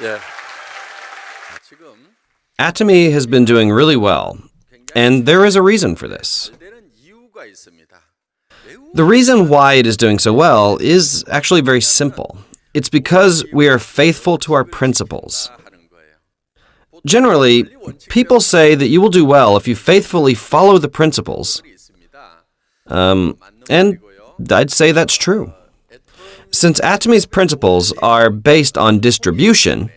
예. ATOMY has been doing really well, and there is a reason for this. The reason why it is doing so well is actually very simple. It's because we are faithful to our principles. Generally, people say that you will do well if you faithfully follow the principles. And I'd say that's true. Since ATOMY's principles are based on distribution,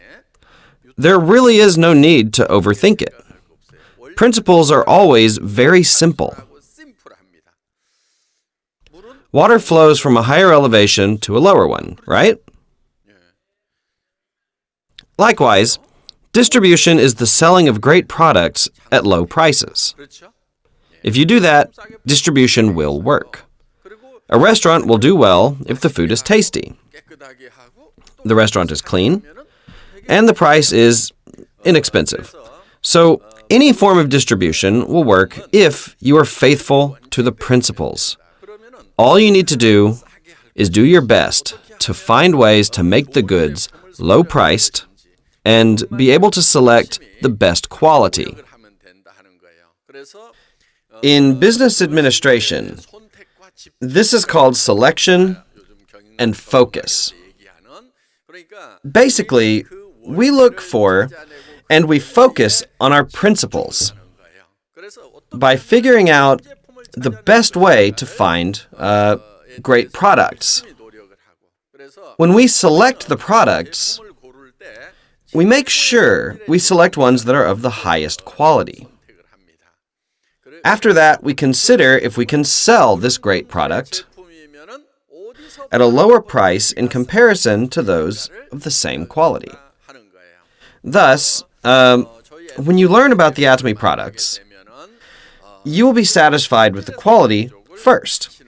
there really is no need to overthink it. Principles are always very simple. Water flows from a higher elevation to a lower one, right? Likewise, distribution is the selling of great products at low prices. If you do that, distribution will work. A restaurant will do well if the food is tasty, the restaurant is clean, and the price is inexpensive. So, any form of distribution will work if you are faithful to the principles. All you need to do is do your best to find ways to make the goods low-priced and be able to select the best quality. In business administration, this is called selection and focus. Basically, we look for and we focus on our principles by figuring out the best way to find great products. When we select the products, we make sure we select ones that are of the highest quality. After that, we consider if we can sell this great product at a lower price in comparison to those of the same quality. Thus, when you learn about the ATOMY products, you will be satisfied with the quality first.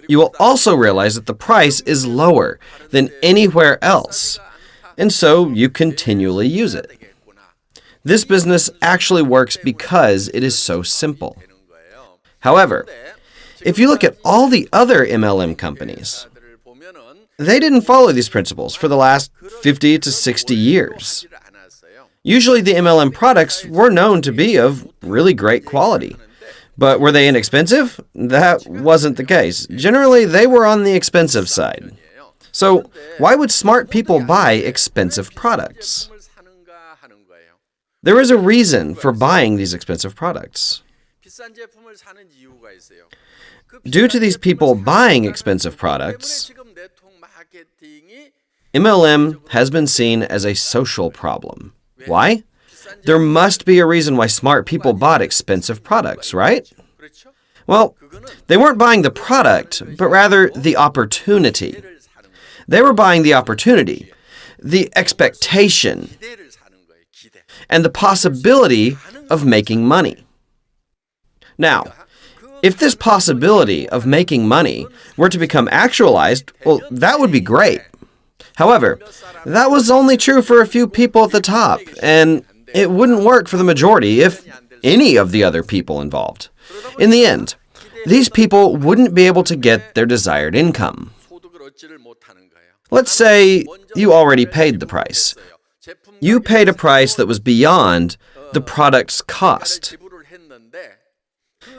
You will also realize that the price is lower than anywhere else, and so you continually use it. This business actually works because it is so simple. However, if you look at all the other MLM companies, they didn't follow these principles for the last 50 to 60 years. Usually the MLM products were known to be of really great quality. But were they inexpensive? That wasn't the case. Generally, they were on the expensive side. So, why would smart people buy expensive products? There is a reason for buying these expensive products. Due to these people buying expensive products, MLM has been seen as a social problem. Why? There must be a reason why smart people bought expensive products, right? Well, they weren't buying the product, but rather the opportunity. They were buying the opportunity, the expectation, and the possibility of making money. Now, if this possibility of making money were to become actualized, well, that would be great. However, that was only true for a few people at the top, and it wouldn't work for the majority, if any of the other people involved. In the end, these people wouldn't be able to get their desired income. Let's say you already paid the price. You paid a price that was beyond the product's cost.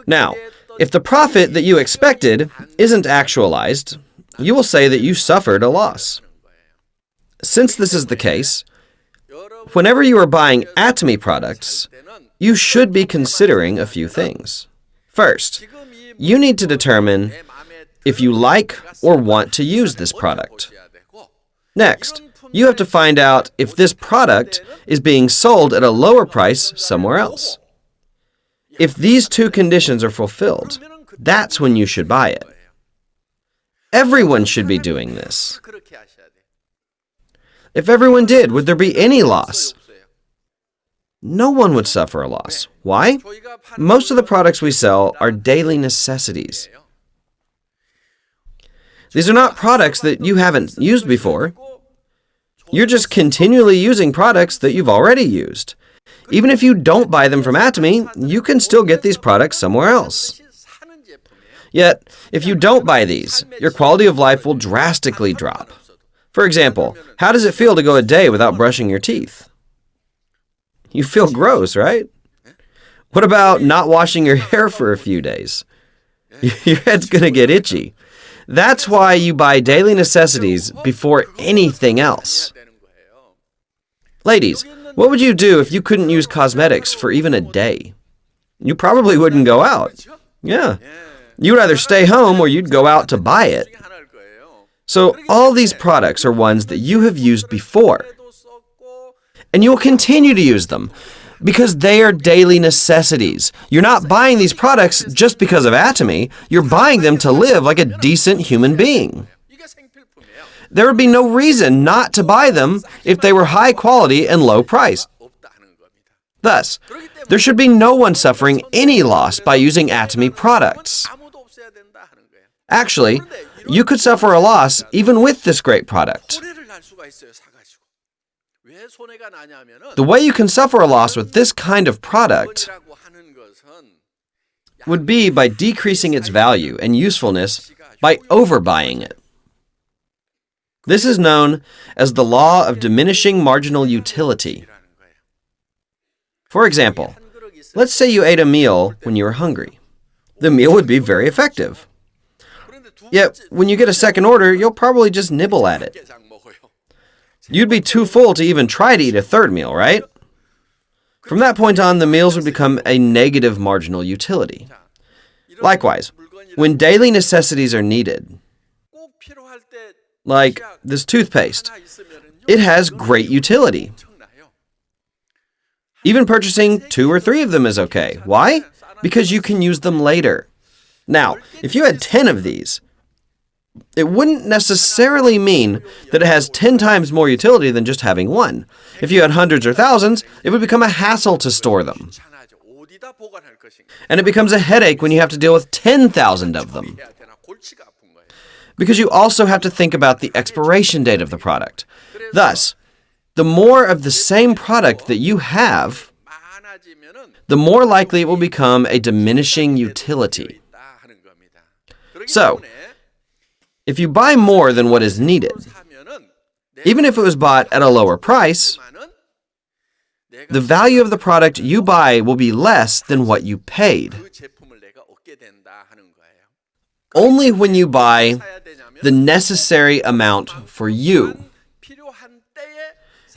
Now, if the profit that you expected isn't actualized, you will say that you suffered a loss. Since this is the case, whenever you are buying ATOMY products, you should be considering a few things. First, you need to determine if you like or want to use this product. Next, you have to find out if this product is being sold at a lower price somewhere else. If these two conditions are fulfilled, that's when you should buy it. Everyone should be doing this. If everyone did, would there be any loss? No one would suffer a loss. Why? Most of the products we sell are daily necessities. These are not products that you haven't used before. You're just continually using products that you've already used. Even if you don't buy them from ATOMY, you can still get these products somewhere else. Yet, if you don't buy these, your quality of life will drastically drop. For example, how does it feel to go a day without brushing your teeth? You feel gross, right? What about not washing your hair for a few days? Your head's going to get itchy. That's why you buy daily necessities before anything else. Ladies, what would you do if you couldn't use cosmetics for even a day? You probably wouldn't go out. Yeah. You'd either stay home or you'd go out to buy it. So all these products are ones that you have used before. And you will continue to use them because they are daily necessities. You're not buying these products just because of ATOMY. You're buying them to live like a decent human being. There would be no reason not to buy them if they were high quality and low priced. Thus, there should be no one suffering any loss by using ATOMY products. Actually, you could suffer a loss even with this great product. The way you can suffer a loss with this kind of product would be by decreasing its value and usefulness by overbuying it. This is known as the law of diminishing marginal utility. For example, let's say you ate a meal when you were hungry. The meal would be very effective. Yet, when you get a second order, you'll probably just nibble at it. You'd be too full to even try to eat a third meal, right? From that point on, the meals would become a negative marginal utility. Likewise, when daily necessities are needed, like this toothpaste, it has great utility. Even purchasing 2 or 3 of them is okay. Why? Because you can use them later. Now, if you had 10 of these, it wouldn't necessarily mean that it has 10 times more utility than just having one. If you had hundreds or thousands, it would become a hassle to store them. And it becomes a headache when you have to deal with 10,000 of them. Because you also have to think about the expiration date of the product. Thus, the more of the same product that you have, the more likely it will become a diminishing utility. So, if you buy more than what is needed, even if it was bought at a lower price, the value of the product you buy will be less than what you paid. Only when you buy the necessary amount for you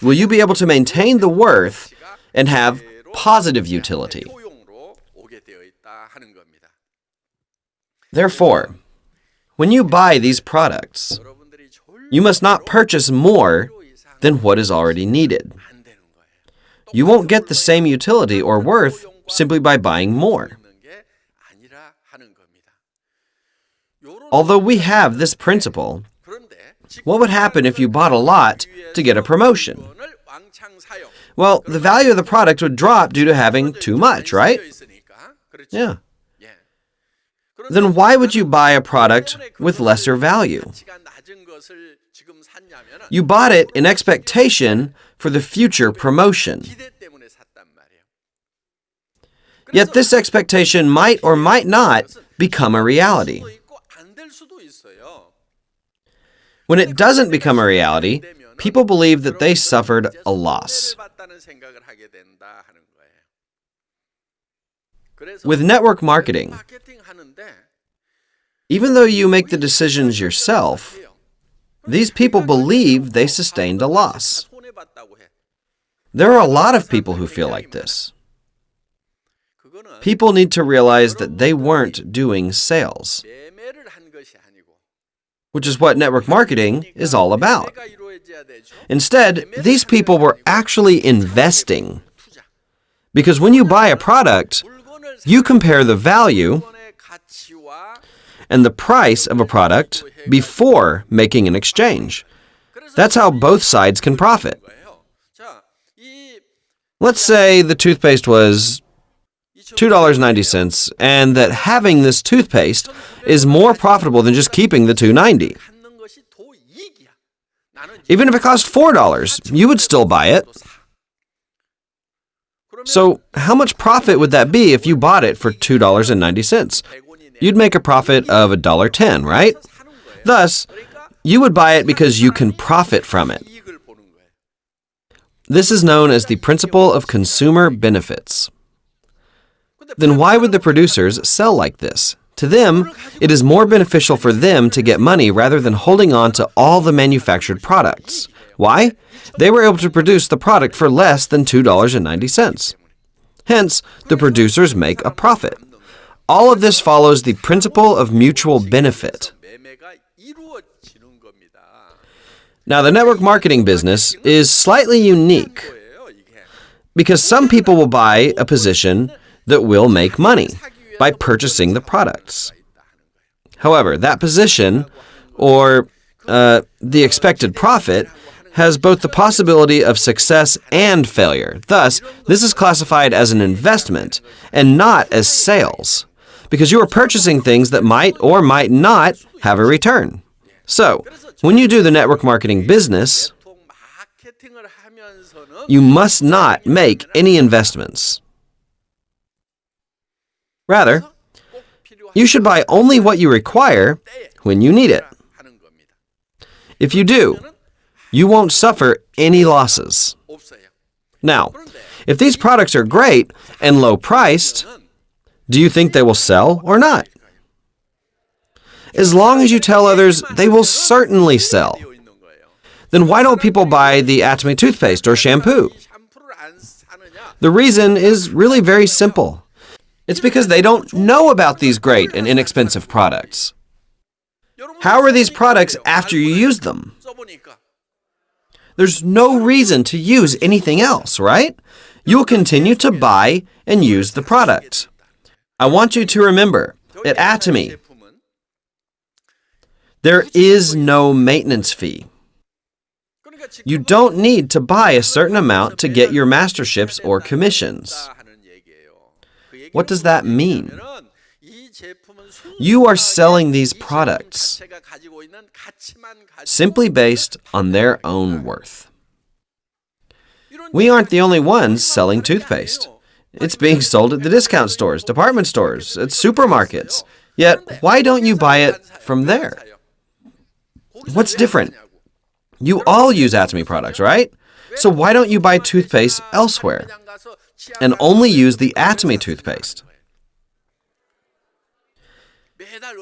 will you be able to maintain the worth and have positive utility. Therefore, when you buy these products, you must not purchase more than what is already needed. You won't get the same utility or worth simply by buying more. Although we have this principle, what would happen if you bought a lot to get a promotion? Well, the value of the product would drop due to having too much, right? Yeah. Then why would you buy a product with lesser value? You bought it in expectation for the future promotion. Yet this expectation might or might not become a reality. When it doesn't become a reality, people believe that they suffered a loss. With network marketing, even though you make the decisions yourself, these people believe they sustained a loss. There are a lot of people who feel like this. People need to realize that they weren't doing sales, which is what network marketing is all about. Instead, these people were actually investing. Because when you buy a product, you compare the value and the price of a product before making an exchange. That's how both sides can profit. Let's say the toothpaste was $2.90 and that having this toothpaste is more profitable than just keeping the $2.90. Even if it cost $4, you would still buy it. So how much profit would that be if you bought it for $2.90? You'd make a profit of $1.10, right? Thus, You would buy it because you can profit from it. This is known as the principle of consumer benefits. Then why would the producers sell like this? To them, it is more beneficial for them to get money rather than holding on to all the manufactured products. Why? They were able to produce the product for less than $2.90. Hence, the producers make a profit. All of this follows the principle of mutual benefit. Now, the network marketing business is slightly unique because some people will buy a position that will make money by purchasing the products. However, that position, or the expected profit, has both the possibility of success and failure. Thus, this is classified as an investment and not as sales, because you are purchasing things that might or might not have a return. So, when you do the network marketing business, you must not make any investments. Rather, you should buy only what you require when you need it. If you do, you won't suffer any losses. Now, if these products are great and low-priced, do you think they will sell or not? As long as you tell others, they will certainly sell. Then why don't people buy the ATOMY toothpaste or shampoo? The reason is really very simple. It's because they don't know about these great and inexpensive products. How are these products after you use them? There's no reason to use anything else, right? You'll continue to buy and use the product. I want you to remember, at ATOMY, there is no maintenance fee. You don't need to buy a certain amount to get your masterships or commissions. What does that mean? You are selling these products simply based on their own worth. We aren't the only ones selling toothpaste. It's being sold at the discount stores, department stores, at supermarkets. Yet, why don't you buy it from there? What's different? You all use ATOMY products, right? So why don't you buy toothpaste elsewhere and only use the ATOMY toothpaste?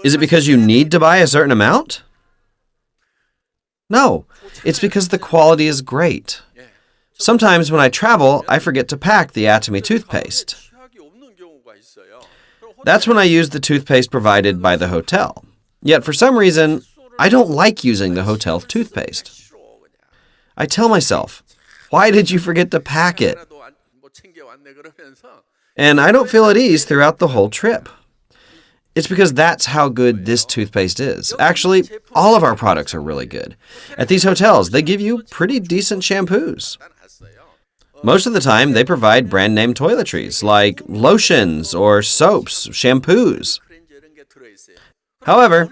Is it because you need to buy a certain amount? No, it's because the quality is great. Sometimes when I travel, I forget to pack the ATOMY toothpaste. That's when I use the toothpaste provided by the hotel. Yet for some reason, I don't like using the hotel toothpaste. I tell myself, why did you forget to pack it? And I don't feel at ease throughout the whole trip. It's because that's how good this toothpaste is. Actually, all of our products are really good. At these hotels, they give you pretty decent shampoos. Most of the time, they provide brand name toiletries like lotions or soaps, shampoos. However,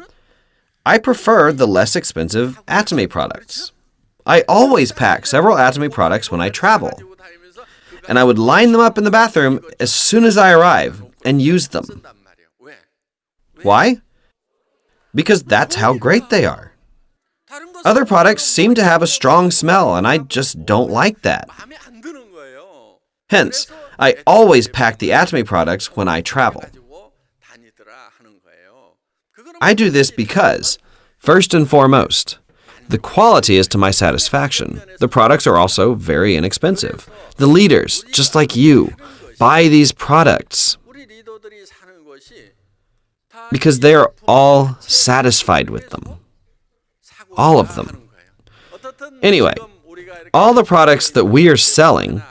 I prefer the less expensive ATOMY products. I always pack several ATOMY products when I travel, and I would line them up in the bathroom as soon as I arrive and use them. Why? Because that's how great they are. Other products seem to have a strong smell, and I just don't like that. Hence, I always pack the ATOMY products when I travel. I do this because, first and foremost, the quality is to my satisfaction. The products are also very inexpensive. The leaders, just like you, buy these products because they are all satisfied with them. All of them. Anyway, all the products that we are selling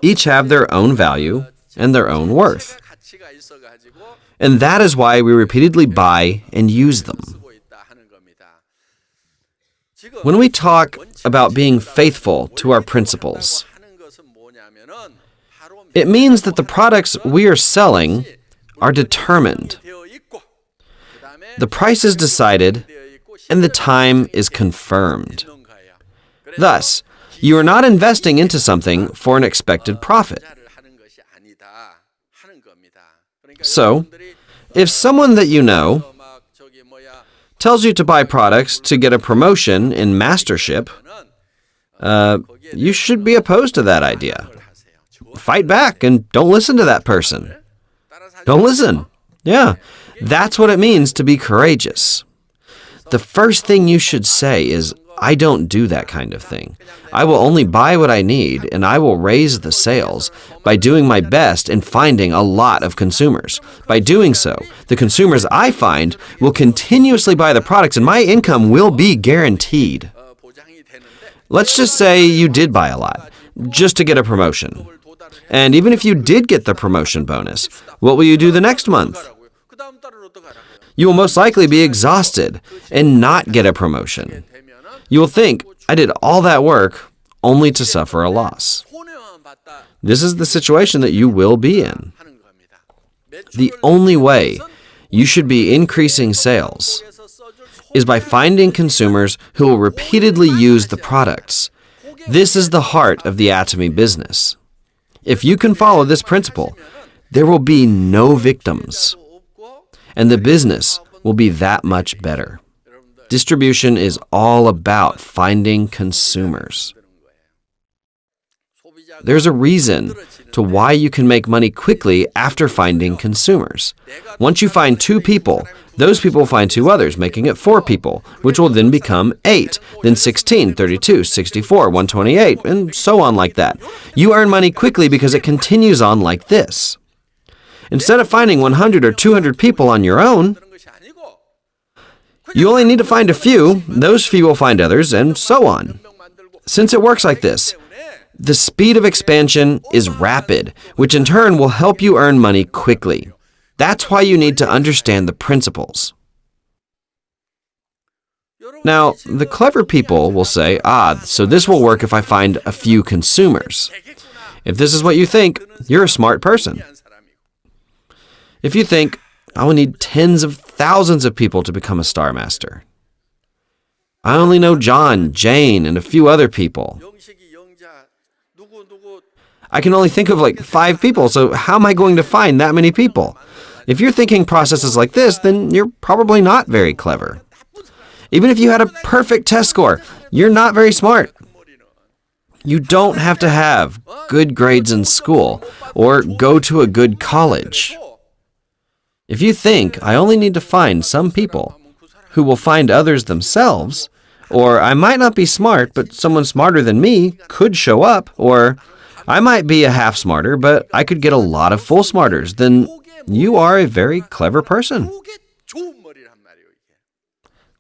each have their own value and their own worth. And that is why we repeatedly buy and use them. When we talk about being faithful to our principles, it means that the products we are selling are determined. The price is decided, and the time is confirmed. Thus, you are not investing into something for an expected profit. So, if someone that you know tells you to buy products to get a promotion in mastership, you should be opposed to that idea. Fight back and don't listen to that person. Don't listen. Yeah, that's what it means to be courageous. The first thing you should say is, I don't do that kind of thing. I will only buy what I need, and I will raise the sales by doing my best in finding a lot of consumers. By doing so, the consumers I find will continuously buy the products, and my income will be guaranteed. Let's just say you did buy a lot, just to get a promotion. And even if you did get the promotion bonus, what will you do the next month? You will most likely be exhausted and not get a promotion. You will think, I did all that work only to suffer a loss. This is the situation that you will be in. The only way you should be increasing sales is by finding consumers who will repeatedly use the products. This is the heart of the ATOMY business. If you can follow this principle, there will be no victims, and the business will be that much better. Distribution is all about finding consumers. There's a reason to why you can make money quickly after finding consumers. Once you find 2 people, those people will find 2 others, making it 4 people, which will then become 8, then 16, 32, 64, 128, and so on like that. You earn money quickly because it continues on like this. Instead of finding 100 or 200 people on your own, you only need to find a few, those few will find others, and so on. Since it works like this, the speed of expansion is rapid, which in turn will help you earn money quickly. That's why you need to understand the principles. Now, the clever people will say, so this will work if I find a few consumers. If this is what you think, you're a smart person. If you think, I will need tens of thousands of people to become a Star Master. I only know John, Jane, and a few other people. I can only think of like 5 people, so how am I going to find that many people? If you're thinking processes like this, then you're probably not very clever. Even if you had a perfect test score, you're not very smart. You don't have to have good grades in school or go to a good college. If you think, I only need to find some people who will find others themselves, or I might not be smart, but someone smarter than me could show up, or I might be a half smarter, but I could get a lot of full smarters, then you are a very clever person.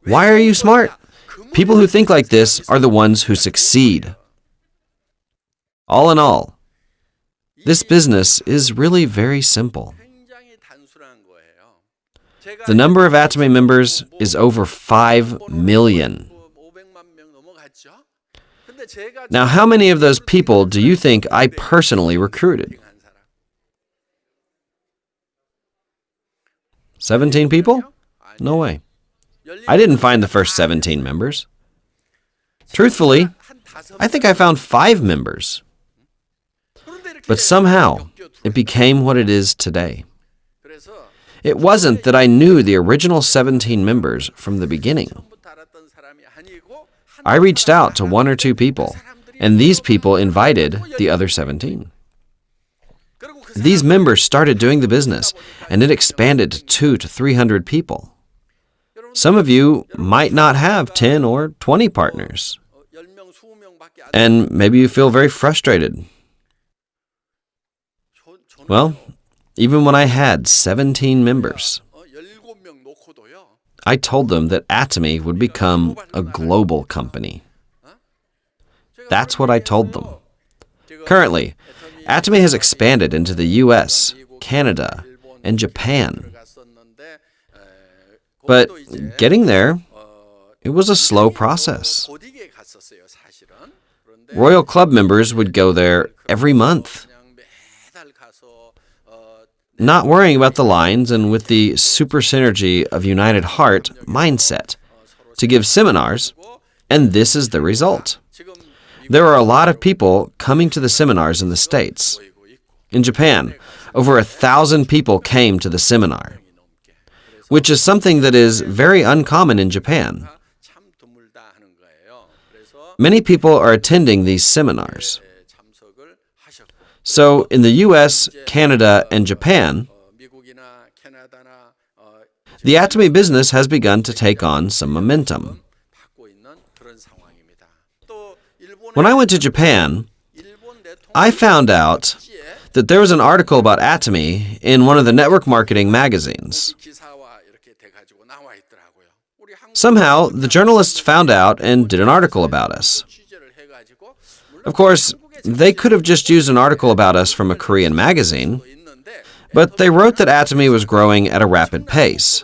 Why are you smart? People who think like this are the ones who succeed. All in all, this business is really very simple. The number of ATOMY members is over 5 million. Now, how many of those people do you think I personally recruited? 17 people? No way. I didn't find the first 17 members. Truthfully, I think I found 5 members. But somehow, it became what it is today. It wasn't that I knew the original 17 members from the beginning. I reached out to 1 or 2 people, and these people invited the other 17. These members started doing the business, and it expanded to 200 to 300 people. Some of you might not have 10 or 20 partners, and maybe you feel very frustrated. Well, even when I had 17 members, I told them that ATOMY would become a global company. That's what I told them. Currently, ATOMY has expanded into the US, Canada, and Japan. But getting there, it was a slow process. Royal Club members would go there every month, not worrying about the lines and with the super synergy of United Heart mindset to give seminars, and this is the result. There are a lot of people coming to the seminars in the States. In Japan, over 1,000 people came to the seminar. which is something that is very uncommon in Japan. Many people are attending these seminars. So in the US, Canada, and Japan, the ATOMY business has begun to take on some momentum. When I went to Japan, I found out that there was an article about ATOMY in one of the network marketing magazines. Somehow, the journalists found out and did an article about us. Of course, they could have just used an article about us from a Korean magazine, but they wrote that ATOMY was growing at a rapid pace.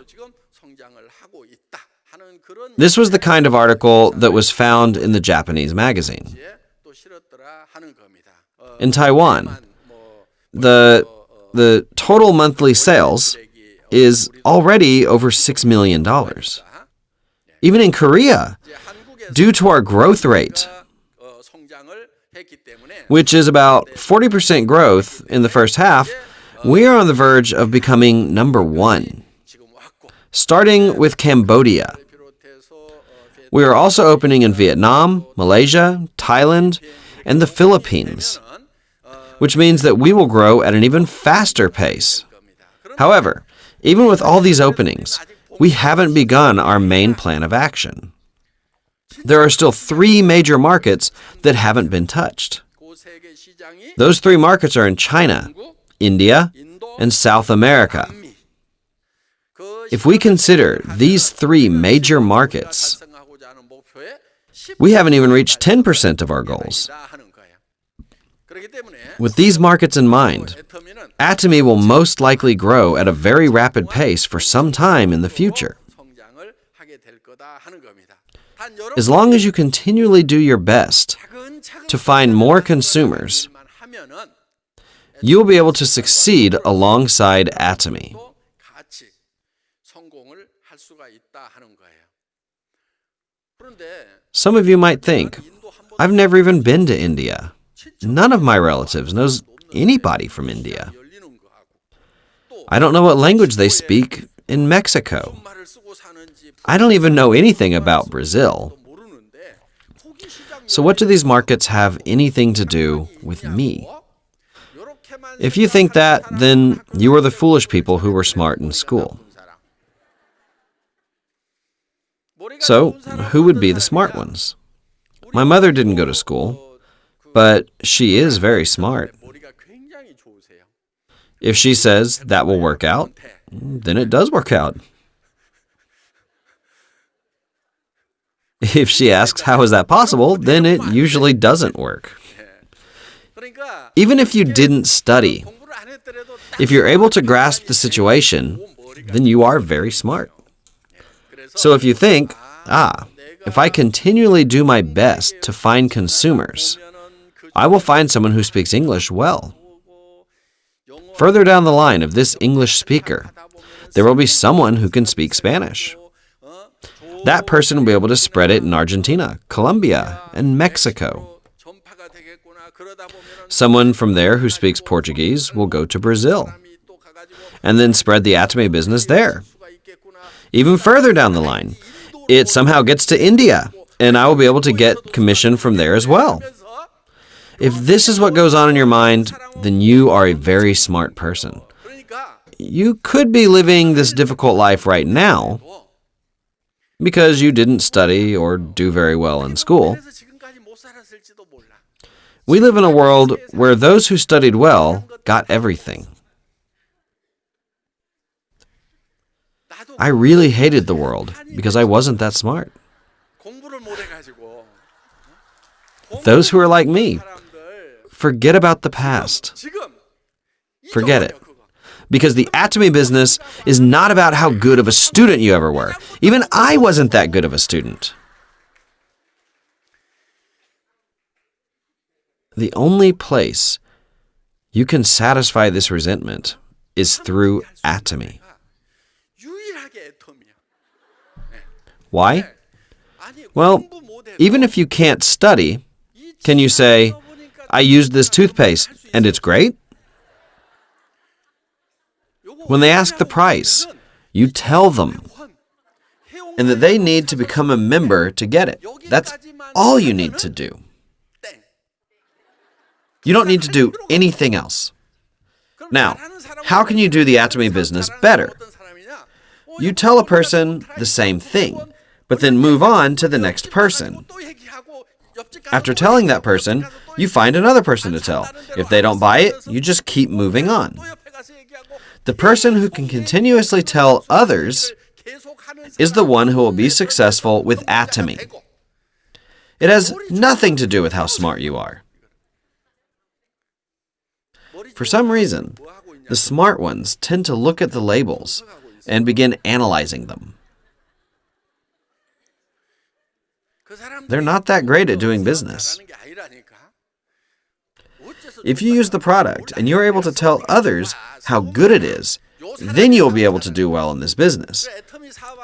This was the kind of article that was found in the Japanese magazine. In Taiwan, the total monthly sales is already over $6 million. Even in Korea, due to our growth rate, which is about 40% growth in the first half, we are on the verge of becoming number one, starting with Cambodia. We are also opening in Vietnam, Malaysia, Thailand, and the Philippines, which means that we will grow at an even faster pace. However, even with all these openings, we haven't begun our main plan of action. There are still 3 major markets that haven't been touched. Those 3 markets are in China, India, and South America. If we consider these 3 major markets, we haven't even reached 10% of our goals. With these markets in mind, ATOMY will most likely grow at a very rapid pace for some time in the future. As long as you continually do your best to find more consumers, you will be able to succeed alongside ATOMY. Some of you might think, I've never even been to India. None of my relatives knows anybody from India. I don't know what language they speak in Mexico. I don't even know anything about Brazil. So what do these markets have anything to do with me? If you think that, then you are the foolish people who were smart in school. So, who would be the smart ones? My mother didn't go to school, but she is very smart. If she says that will work out, then it does work out. If she asks how is that possible, then it usually doesn't work. Even if you didn't study, if you're able to grasp the situation, then you are very smart. So if you think, if I continually do my best to find consumers, I will find someone who speaks English well. Further down the line of this English speaker, there will be someone who can speak Spanish. That person will be able to spread it in Argentina, Colombia, and Mexico. Someone from there who speaks Portuguese will go to Brazil, and then spread the ATOMY business there. Even further down the line, it somehow gets to India, and I will be able to get commission from there as well. If this is what goes on in your mind, then you are a very smart person. You could be living this difficult life right now because you didn't study or do very well in school. We live in a world where those who studied well got everything. I really hated the world because I wasn't that smart. Those who are like me, forget about the past. Forget it. Because the ATOMY business is not about how good of a student you ever were. Even I wasn't that good of a student. The only place you can satisfy this resentment is through ATOMY. Why? Well, even if you can't study, can you say, I used this toothpaste and it's great? When they ask the price, You tell them, and that they need to become a member to get it. That's all you need to do. You don't need to do anything else. Now, how can you do the ATOMY business better? You tell a person the same thing, but then move on to the next person. After telling that person, you find another person to tell. If they don't buy it, you just keep moving on. The person who can continuously tell others is the one who will be successful with ATOMY. It has nothing to do with how smart you are. For some reason, the smart ones tend to look at the labels and begin analyzing them. They're not that great at doing business. If you use the product and you're able to tell others how good it is, then you'll be able to do well in this business.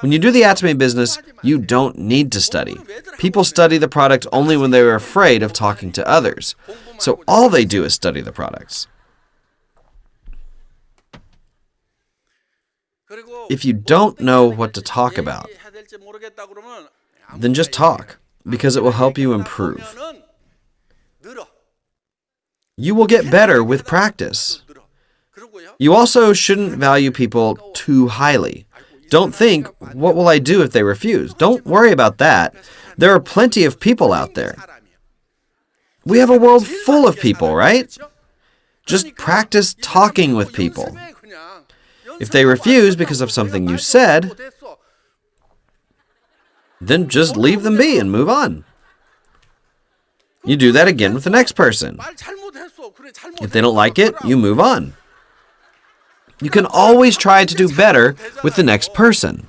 When you do the ATOMY business, you don't need to study. People study the product only when they are afraid of talking to others. So all they do is study the products. If you don't know what to talk about, then just talk, because it will help you improve. You will get better with practice. You also shouldn't value people too highly. Don't think, what will I do if they refuse? Don't worry about that. There are plenty of people out there. We have a world full of people, right? Just practice talking with people. If they refuse because of something you said, then just leave them be and move on. You do that again with the next person. If they don't like it, you move on. You can always try to do better with the next person.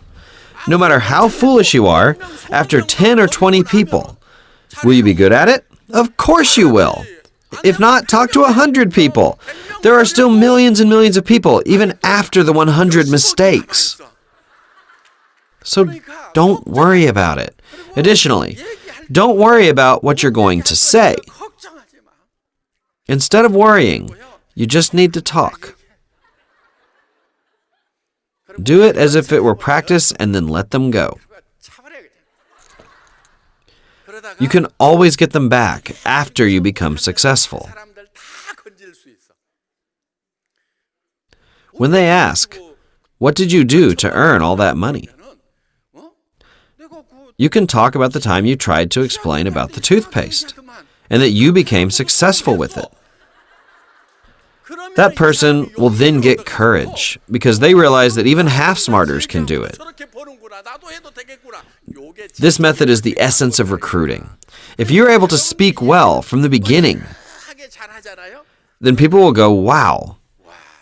No matter how foolish you are, after 10 or 20 people, will you be good at it? Of course you will. If not, talk to 100 people. There are still millions and millions of people, even after the 100 mistakes. So don't worry about it. Additionally, don't worry about what you're going to say. Instead of worrying, you just need to talk. Do it as if it were practice and then let them go. You can always get them back after you become successful. When they ask, "What did you do to earn all that money?" you can talk about the time you tried to explain about the toothpaste and that you became successful with it. That person will then get courage because they realize that even half-smarters can do it. This method is the essence of recruiting. If you're able to speak well from the beginning, then people will go, "Wow,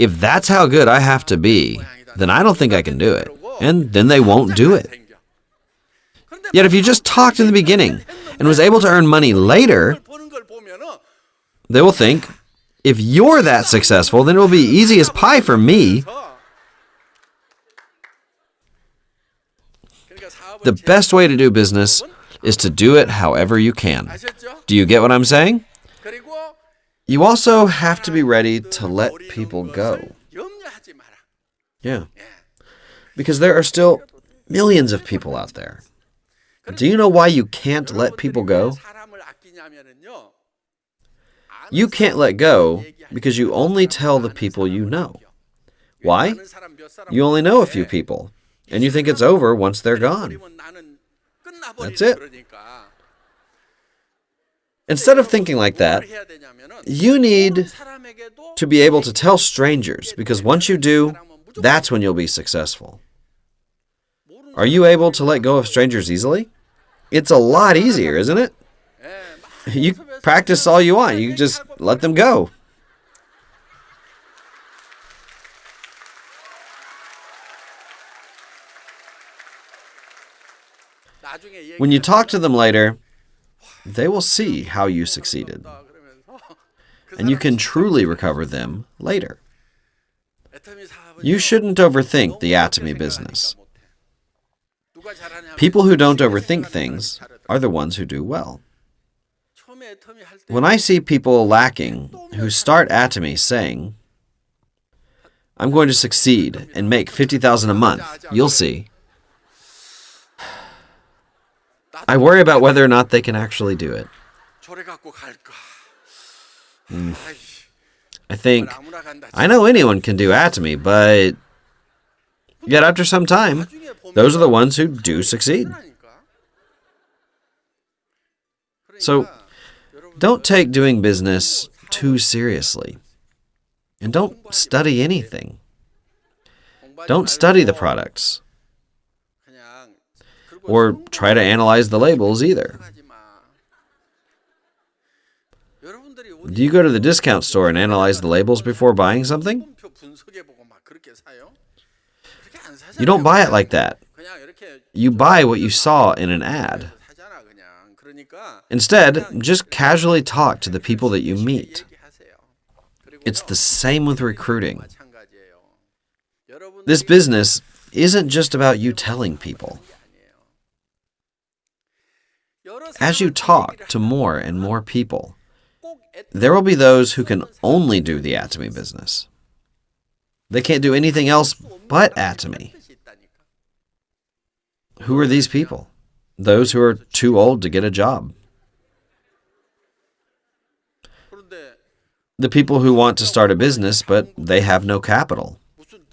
if that's how good I have to be, then I don't think I can do it." And then they won't do it. Yet if you just talked in the beginning and was able to earn money later, they will think, if you're that successful, then it will be easy as pie for me. The best way to do business is to do it however you can. Do you get what I'm saying? You also have to be ready to let people go. Yeah. Because there are still millions of people out there. Do you know why you can't let people go? You can't let go because you only tell the people you know. Why? You only know a few people, and you think it's over once they're gone. That's it. Instead of thinking like that, you need to be able to tell strangers, because once you do, that's when you'll be successful. Are you able to let go of strangers easily? It's a lot easier, isn't it? You practice all you want. You just let them go. When you talk to them later, they will see how you succeeded. And you can truly recover them later. You shouldn't overthink the ATOMY business. People who don't overthink things are the ones who do well. When I see people lacking who start ATOMY saying, I'm going to succeed and make $50,000 a month. You'll see. I worry about whether or not they can actually do it. I think, I know anyone can do ATOMY, but yet after some time, those are the ones who do succeed. So, don't take doing business too seriously. And don't study anything. Don't study the products. Or try to analyze the labels either. Do you go to the discount store and analyze the labels before buying something? You don't buy it like that. You buy what you saw in an ad. Instead, just casually talk to the people that you meet. It's the same with recruiting. This business isn't just about you telling people. As you talk to more and more people, there will be those who can only do the ATOMY business. They can't do anything else but ATOMY. Who are these people? Those who are too old to get a job. The people who want to start a business, but they have no capital.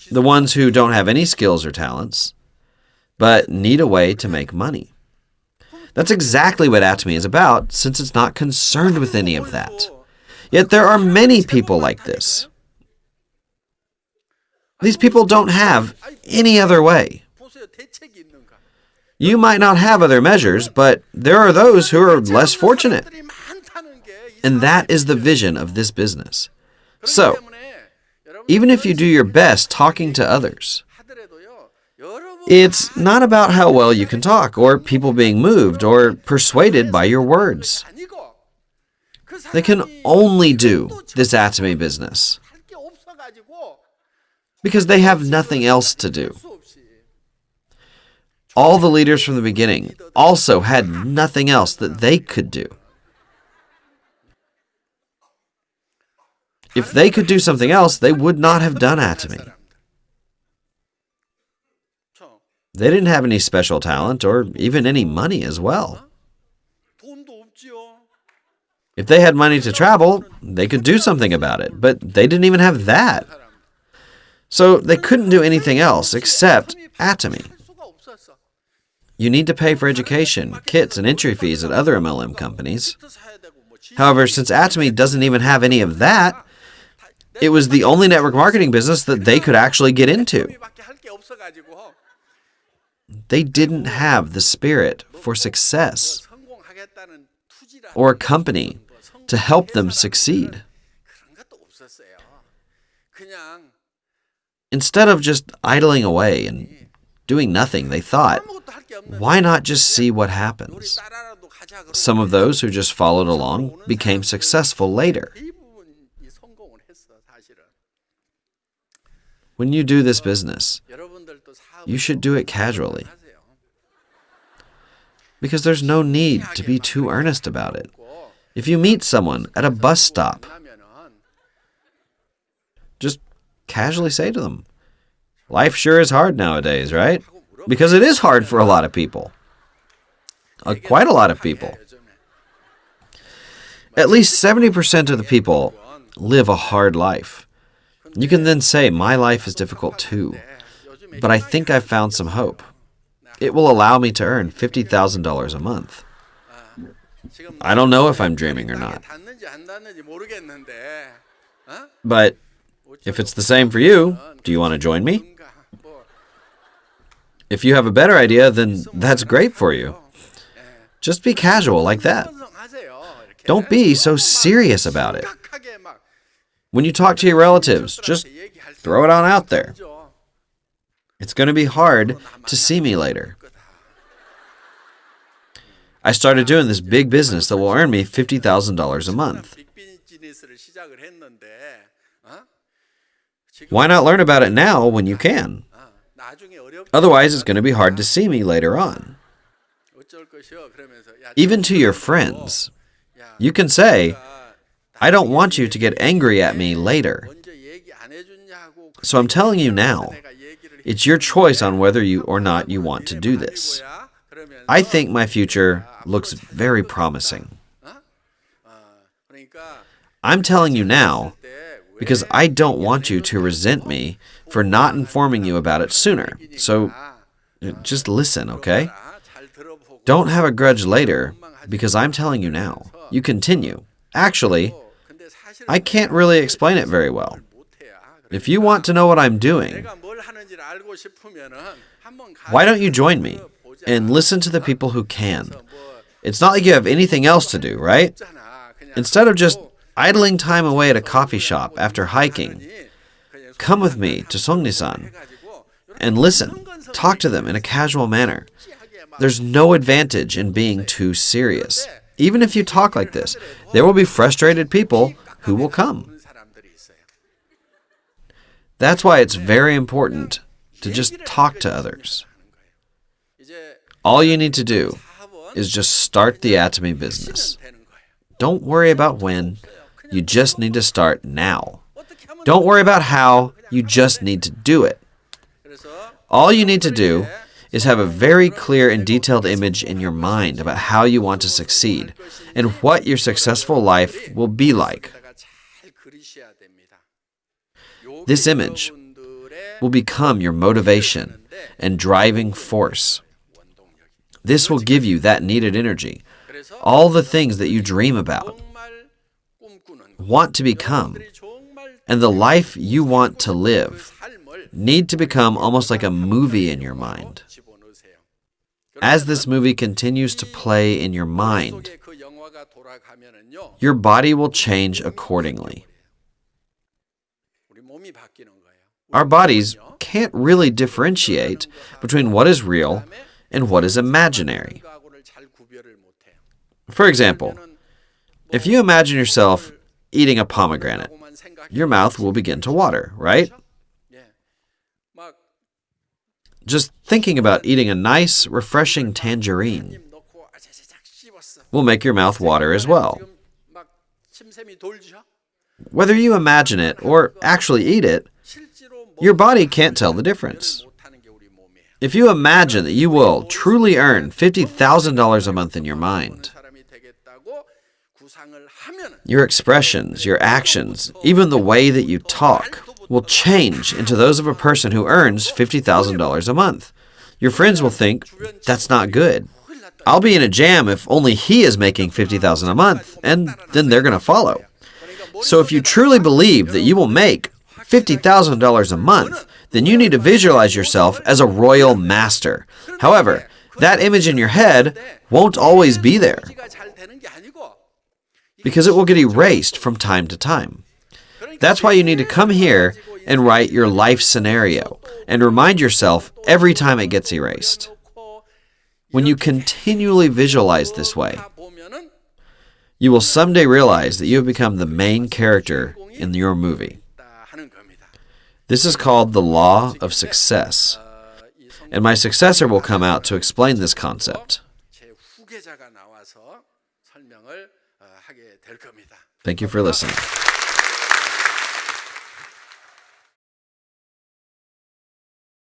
The ones who don't have any skills or talents, but need a way to make money. That's exactly what ATOMY is about, since it's not concerned with any of that. Yet there are many people like this. These people don't have any other way. You might not have other measures, but there are those who are less fortunate. And that is the vision of this business. So, even if you do your best talking to others, it's not about how well you can talk, or people being moved or persuaded by your words. They can only do this ATOMY business because they have nothing else to do. All the leaders from the beginning also had nothing else that they could do. If they could do something else, they would not have done ATOMY. They didn't have any special talent or even any money as well. If they had money to travel, they could do something about it, but they didn't even have that. So they couldn't do anything else except ATOMY. You need to pay for education, kits, and entry fees at other MLM companies. However, since ATOMY doesn't even have any of that, it was the only network marketing business that they could actually get into. They didn't have the spirit for success or a company to help them succeed. Instead of just idling away and doing nothing, they thought, why not just see what happens? Some of those who just followed along became successful later. When you do this business, you should do it casually, because there's no need to be too earnest about it. If you meet someone at a bus stop, just casually say to them, life sure is hard nowadays, right? Because it is hard for a lot of people. Quite a lot of people. At least 70% of the people live a hard life. You can then say, my life is difficult too, but I think I've found some hope. It will allow me to earn $50,000 a month. I don't know if I'm dreaming or not. But if it's the same for you, do you want to join me? If you have a better idea, then that's great for you. Just be casual like that. Don't be so serious about it. When you talk to your relatives, just throw it on out there. It's going to be hard to see me later. I started doing this big business that will earn me $50,000 a month. Why not learn about it now when you can? Otherwise, it's going to be hard to see me later on. Even to your friends, you can say, I don't want you to get angry at me later. So I'm telling you now, it's your choice on whether you or not you want to do this. I think my future looks very promising. I'm telling you now because I don't want you to resent me for not informing you about it sooner. So just listen, okay? Don't have a grudge later because I'm telling you now. You continue. Actually, I can't really explain it very well. If you want to know what I'm doing, why don't you join me and listen to the people who can? It's not like you have anything else to do, right? Instead of just idling time away at a coffee shop after hiking, come with me to Songnisan and listen. Talk to them in a casual manner. There's no advantage in being too serious. Even if you talk like this, there will be frustrated people who will come. That's why it's very important to just talk to others. All you need to do is just start the ATOMY business. Don't worry about when. You just need to start now. Don't worry about how. You just need to do it. All you need to do is have a very clear and detailed image in your mind about how you want to succeed and what your successful life will be like. This image will become your motivation and driving force. This will give you that needed energy, all the things that you dream about, want to become, and the life you want to live need to become almost like a movie in your mind. As this movie continues to play in your mind, your body will change accordingly. Our bodies can't really differentiate between what is real and what is imaginary. For example, if you imagine yourself eating a pomegranate, your mouth will begin to water, right? Just thinking about eating a nice, refreshing tangerine will make your mouth water as well. Whether you imagine it or actually eat it, your body can't tell the difference. If you imagine that you will truly earn $50,000 a month in your mind, your expressions, your actions, even the way that you talk will change into those of a person who earns $50,000 a month. Your friends will think, that's not good. I'll be in a jam if only he is making $50,000 a month, and then they're going to follow. So if you truly believe that you will make $50,000 a month, then you need to visualize yourself as a royal master. However, that image in your head won't always be there, because it will get erased from time to time. That's why you need to come here and write your life scenario and remind yourself every time it gets erased. When you continually visualize this way, you will someday realize that you have become the main character in your movie. This is called the law of success, and my successor will come out to explain this concept. Thank you for listening.